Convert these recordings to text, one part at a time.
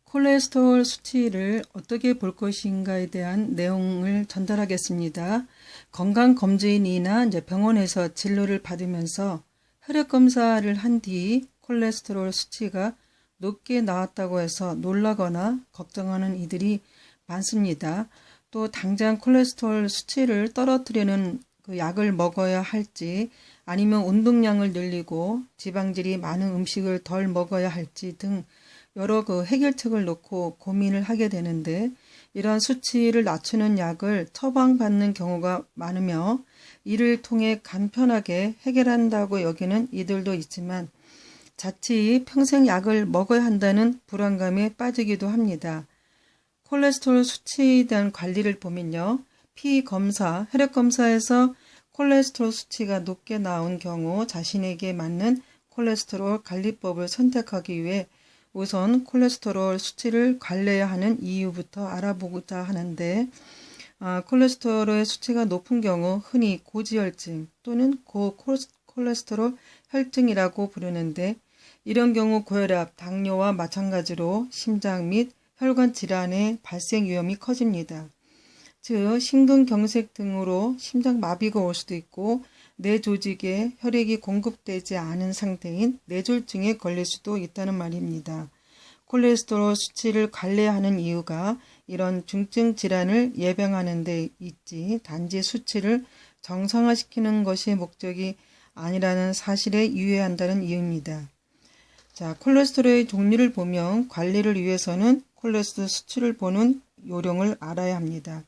콜레스테롤 수치를 어떻게 볼 것인가에 대한 내용을 전달하겠습니다. 건강검진이나 병원에서 진료를 받으면서 혈액검사를 한 뒤 콜레스테롤 수치가 높게 나왔다고 해서 놀라거나 걱정하는 이들이 많습니다. 또 당장 콜레스테롤 수치를 떨어뜨리는 그 약을 먹어야 할지, 아니면 운동량을 늘리고 지방질이 많은 음식을 덜 먹어야 할지 등 여러 해결책을 놓고 고민을 하게 되는데, 이러한 수치를 낮추는 약을 처방받는 경우가 많으며 이를 통해 간편하게 해결한다고 여기는 이들도 있지만, 자칫 평생 약을 먹어야 한다는 불안감에 빠지기도 합니다. 콜레스테롤 수치에 대한 관리를 보면요, 피검사, 혈액검사에서 콜레스테롤 수치가 높게 나온 경우 자신에게 맞는 콜레스테롤 관리법을 선택하기 위해 우선 콜레스테롤 수치를 관리해야 하는 이유부터 알아보고자 하는데, 콜레스테롤의 수치가 높은 경우 흔히 고지혈증 또는 고콜레스테롤 혈증이라고 부르는데, 이런 경우 고혈압, 당뇨와 마찬가지로 심장 및 혈관 질환의 발생 위험이 커집니다. 즉, 심근경색 등으로 심장마비가 올 수도 있고, 뇌 조직에 혈액이 공급되지 않은 상태인 뇌졸중에 걸릴 수도 있다는 말입니다. 콜레스테롤 수치를 관리하는 이유가 이런 중증 질환을 예방하는 데 있지, 단지 수치를 정상화시키는 것이 목적이 아니라는 사실에 유의해야 한다는 이유입니다. 자, 콜레스테롤의 종류를 보면 관리를 위해서는 콜레스테롤 수치를 보는 요령을 알아야 합니다.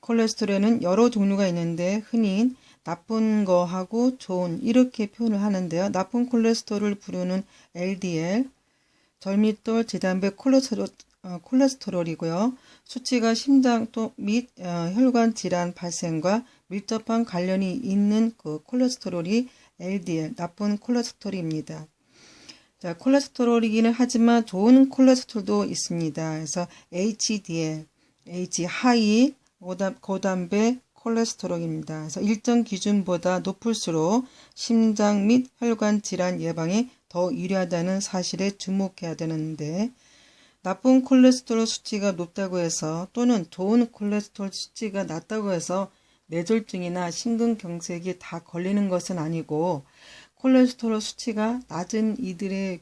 콜레스테롤에는 여러 종류가 있는데 흔히 나쁜 거하고 좋은 이렇게 표현을 하는데요. 나쁜 콜레스테롤을 부르는 LDL, 절미돌 지단백 콜레스테롤이고요. 수치가 심장 및 혈관 질환 발생과 밀접한 관련이 있는 그 콜레스테롤이 LDL, 나쁜 콜레스테롤입니다. 자, 콜레스테롤이기는 하지만 좋은 콜레스테롤도 있습니다. 그래서 HDL, 하이 고단백 콜레스테롤입니다. 그래서 일정 기준보다 높을수록 심장 및 혈관 질환 예방에 더 유리하다는 사실에 주목해야 되는데, 나쁜 콜레스테롤 수치가 높다고 해서 또는 좋은 콜레스테롤 수치가 낮다고 해서 뇌졸중이나 심근경색이 다 걸리는 것은 아니고, 콜레스테롤 수치가 낮은 이들의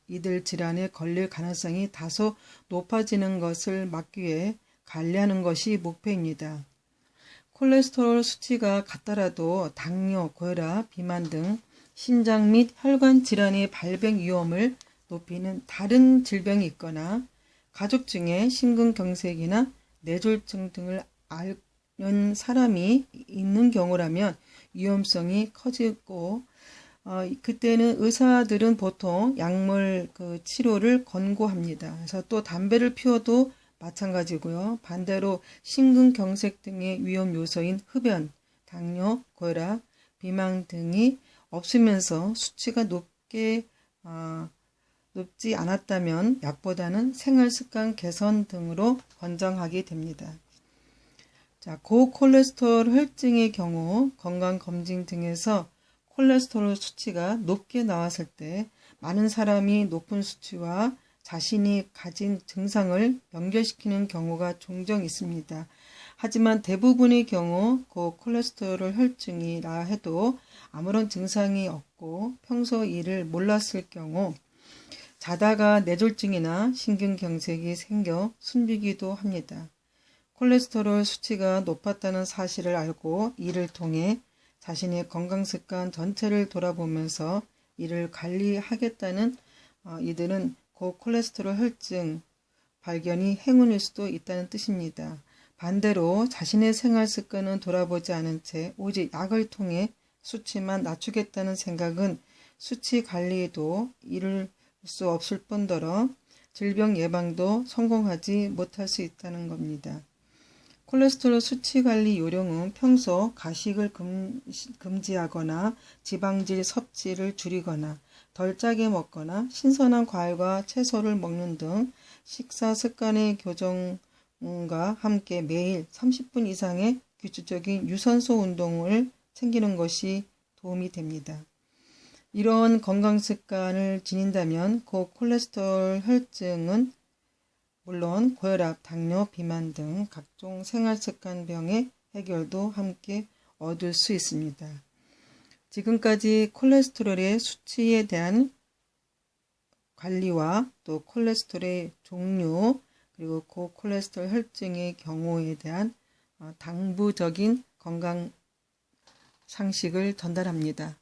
이들 질환에 걸릴 가능성이 다소 높아지는 것을 막기 위해 관리하는 것이 목표입니다. 콜레스테롤 수치가 같더라도 당뇨, 고혈압, 비만 등 심장 및 혈관 질환의 발병 위험을 높이는 다른 질병이 있거나 가족 중에 심근경색이나 뇌졸중 등을 앓는 사람이 있는 경우라면 위험성이 커지고, 그때는 의사들은 보통 약물 치료를 권고합니다. 그래서 또 담배를 피워도 마찬가지고요. 반대로 심근경색 등의 위험 요소인 흡연, 당뇨, 고혈압, 비만 등이 없으면서 수치가 높지 않았다면 약보다는 생활습관 개선 등으로 권장하게 됩니다. 자, 고콜레스테롤 혈증의 경우 건강검진 등에서 콜레스테롤 수치가 높게 나왔을 때 많은 사람이 높은 수치와 자신이 가진 증상을 연결시키는 경우가 종종 있습니다. 하지만 대부분의 경우 고콜레스테롤 혈증이라 해도 아무런 증상이 없고 평소 이를 몰랐을 경우 자다가 뇌졸중이나 심근경색이 생겨 숨지기도 합니다. 콜레스테롤 수치가 높았다는 사실을 알고 이를 통해 자신의 건강습관 전체를 돌아보면서 이를 관리하겠다는 이들은 고콜레스테롤 혈증 발견이 행운일 수도 있다는 뜻입니다. 반대로 자신의 생활습관은 돌아보지 않은 채 오직 약을 통해 수치만 낮추겠다는 생각은 수치 관리에도 이룰 수 없을 뿐더러 질병 예방도 성공하지 못할 수 있다는 겁니다. 콜레스테롤 수치 관리 요령은 평소 가식을 금지하거나 지방질 섭취를 줄이거나 덜 짜게 먹거나 신선한 과일과 채소를 먹는 등 식사 습관의 교정과 함께 매일 30분 이상의 규칙적인 유산소 운동을 챙기는 것이 도움이 됩니다. 이런 건강 습관을 지닌다면 고콜레스테롤 혈증은 물론 고혈압, 당뇨, 비만 등 각종 생활습관병의 해결도 함께 얻을 수 있습니다. 지금까지 콜레스테롤의 수치에 대한 관리와 또 콜레스테롤의 종류 그리고 고콜레스테롤 혈증의 경우에 대한 당부적인 건강 상식을 전달합니다.